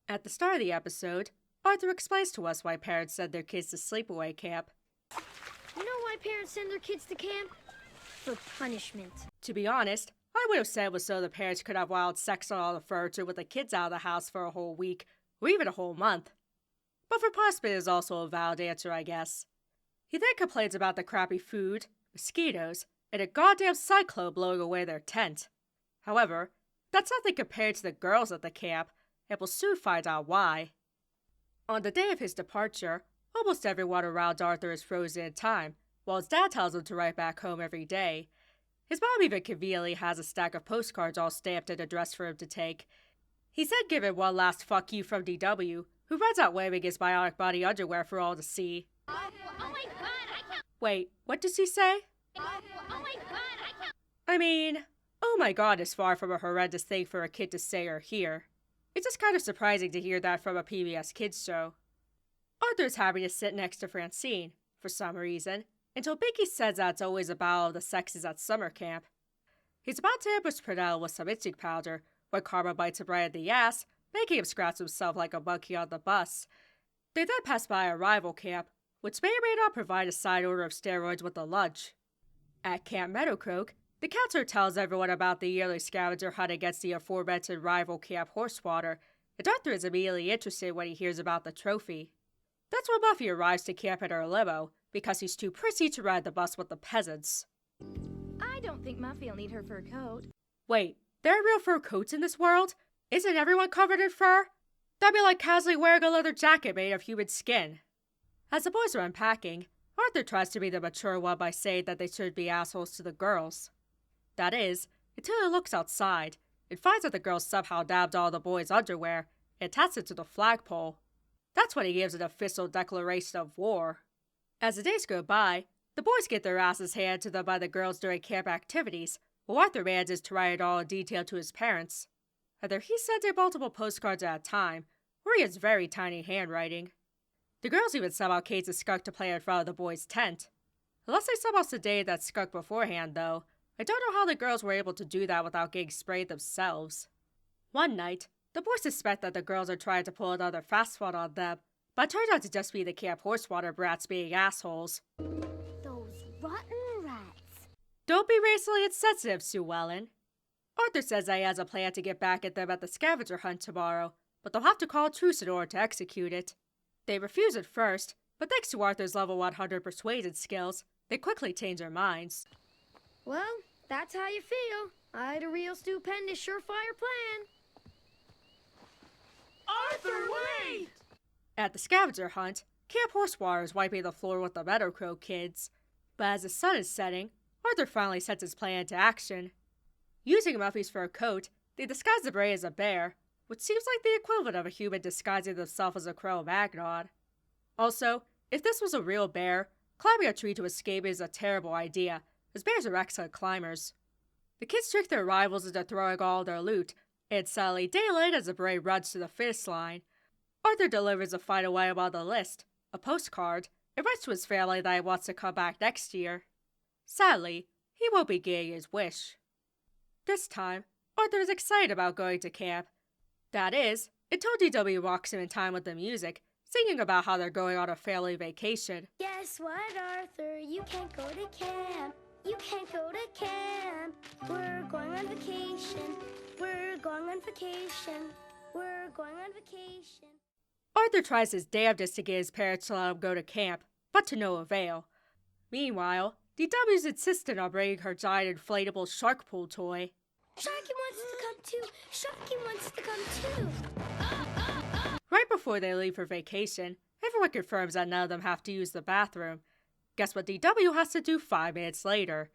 At the start of the episode, Arthur explains to us why parents send their kids to sleepaway camp. You know why parents send their kids to camp? For punishment. To be honest, I would have said it was so the parents could have wild sex on all the furniture with the kids out of the house for a whole week, or even a whole month. But for punishment is also a valid answer, I guess. He then complains about the crappy food, mosquitoes, and a goddamn cyclone blowing away their tent. However, that's nothing compared to the girls at the camp, and we'll soon find out why. On the day of his departure, almost everyone around Arthur is frozen in time, while his dad tells him to write back home every day. His mom even conveniently has a stack of postcards all stamped and addressed for him to take. He's then given one last fuck you from DW, who runs out waving his bionic body underwear for all to see. Oh my god, I can't. Wait, what does he say? Oh my god, I can't. I mean, oh my god is far from a horrendous thing for a kid to say or hear. It's just kind of surprising to hear that from a PBS Kids show. Arthur's happy to sit next to Francine, for some reason, until Binky says that it's always about all the sexes at summer camp. He's about to ambush Pernell with some itching powder when Karma bites him right in the ass, making him scratch himself like a monkey on the bus. They then pass by a rival camp, which may or may not provide a side order of steroids with the lunch. At Camp Meadowcroak, the counselor tells everyone about the yearly scavenger hunt against the aforementioned rival Camp Horsewater, and Arthur is immediately interested when he hears about the trophy. That's when Buffy arrives to camp in her limo, because he's too prissy to ride the bus with the peasants. I don't think Muffy'll need her fur coat. Wait, there are real fur coats in this world? Isn't everyone covered in fur? That'd be like casually wearing a leather jacket made of human skin. As the boys are unpacking, Arthur tries to be the mature one by saying that they should be assholes to the girls. That is, until he looks outside and finds that the girls somehow nabbed all the boys' underwear and attached it to the flagpole. That's when he gives an official declaration of war. As the days go by, the boys get their asses handed to them by the girls during camp activities, while Arthur manages to write it all in detail to his parents. Either he's sending multiple postcards at a time, or he has very tiny handwriting. The girls even somehow cage a skunk to play in front of the boys' tent. Unless they somehow sedated that skunk beforehand, though, I don't know how the girls were able to do that without getting sprayed themselves. One night, the boys suspect that the girls are trying to pull another fast one on them, but it turns out to just be the Camp Horsewater brats being assholes. Those rotten rats. Don't be racially insensitive, Sue Ellen. Arthur says that he has a plan to get back at them at the scavenger hunt tomorrow, but they'll have to call a truce in order to execute it. They refuse at first, but thanks to Arthur's level 100 persuasion skills, they quickly change their minds. Well, that's how you feel. I had a real stupendous surefire plan. Arthur, wait! At the scavenger hunt, Camp Horsewater is wiping the floor with the Meadowcroak kids. But as the sun is setting, Arthur finally sets his plan into action. Using Muffy's fur coat, they disguise the beret as a bear, which seems like the equivalent of a human disguising themselves as a Cro-Magnon. Also, if this was a real bear, climbing a tree to escape is a terrible idea, as bears are excellent climbers. The kids trick their rivals into throwing all their loot, and suddenly daylight as the beret runs to the finish line. Arthur delivers a final item on the list, a postcard, and writes to his family that he wants to come back next year. Sadly, he won't be getting his wish. This time, Arthur is excited about going to camp. That is, until DW walks him in time with the music, singing about how they're going on a family vacation. Guess what, Arthur? You can't go to camp. You can't go to camp. We're going on vacation. We're going on vacation. We're going on vacation. Arthur tries his damnedest to get his parents to let him go to camp, but to no avail. Meanwhile, DW's insistent on bringing her giant inflatable shark pool toy. Sharky wants to come too. Sharky wants to come too. Right before they leave for vacation, everyone confirms that none of them have to use the bathroom. Guess what DW has to do 5 minutes later?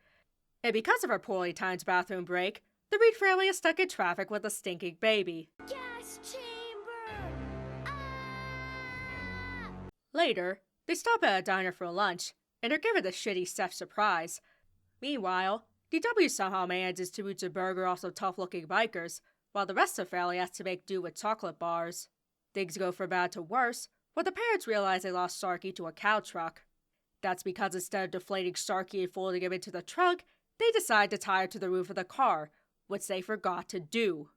And because of her poorly timed bathroom break, the Reed family is stuck in traffic with a stinking baby. Gas chamber. Ah! Later, they stop at a diner for lunch, and are given the shitty Steph surprise. Meanwhile, DW somehow manages to mooch a burger off some tough-looking bikers, while the rest of the family has to make do with chocolate bars. Things go from bad to worse when the parents realize they lost Sharky to a cow truck. That's because instead of deflating Sharky and folding him into the trunk, they decide to tie her to the roof of the car, which they forgot to do.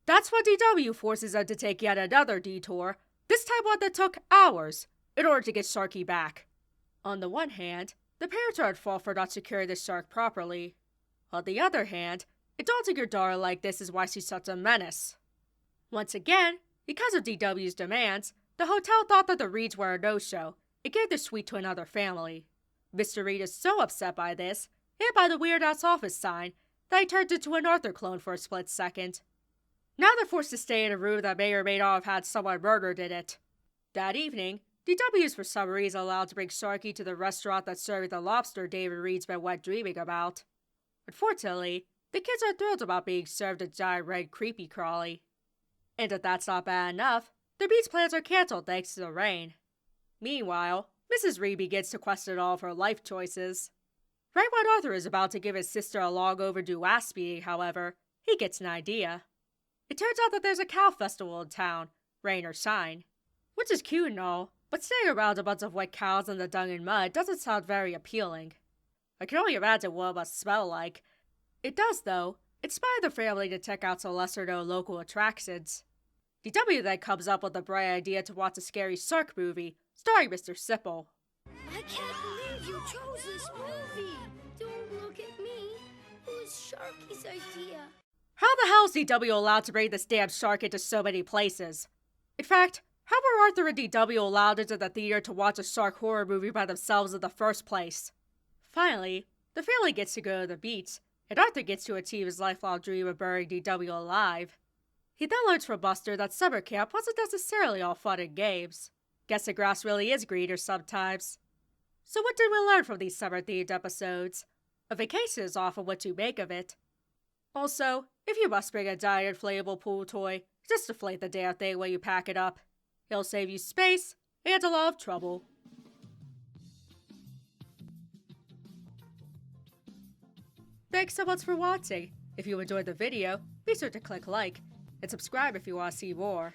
That's when DW forces them to take yet another detour, this time one that took hours, in order to get Sharky back. On the one hand, the parents are at fault for not securing the shark properly. On the other hand, indulging your daughter like this is why she's such a menace. Once again, because of DW's demands, the hotel thought that the Reeds were a no-show and gave the suite to another family. Mr. Reed is so upset by this, and by the Weird Al's office sign, that he turned into an Arthur clone for a split second. Now they're forced to stay in a room that may or may not have had someone murdered in it. That evening, DW is for some reason allowed to bring Sharky to the restaurant that's serving the lobster David Reed's been wet dreaming about. Unfortunately, the kids are thrilled about being served a giant red creepy crawly. And if that's not bad enough, their beach plans are cancelled thanks to the rain. Meanwhile, Mrs. Reed begins to question all of her life choices. Right when Arthur is about to give his sister a long overdue ass beating, however, he gets an idea. It turns out that there's a cow festival in town, rain or shine. Which is cute and all, but staying around a bunch of wet cows in the dung and mud doesn't sound very appealing. I can only imagine what it must smell like. It does, though, inspire the family to check out some lesser-known local attractions. DW then comes up with the bright idea to watch a scary shark movie, starring Mr. Sipple. I can't believe you chose this movie. Don't look at me. It was Sharky's idea. How the hell is DW allowed to bring this damn shark into so many places? In fact, how were Arthur and DW allowed into the theater to watch a shark horror movie by themselves in the first place? Finally, the family gets to go to the beach, and Arthur gets to achieve his lifelong dream of burying DW alive. He then learns from Buster that summer camp wasn't necessarily all fun and games. Guess the grass really is greener sometimes. So what did we learn from these summer-themed episodes? A vacation is often what you make of it. Also, if you must bring a giant inflatable pool toy, just deflate the damn thing when you pack it up. It'll save you space and a lot of trouble. Thanks so much for watching. If you enjoyed the video, be sure to click like and subscribe if you want to see more.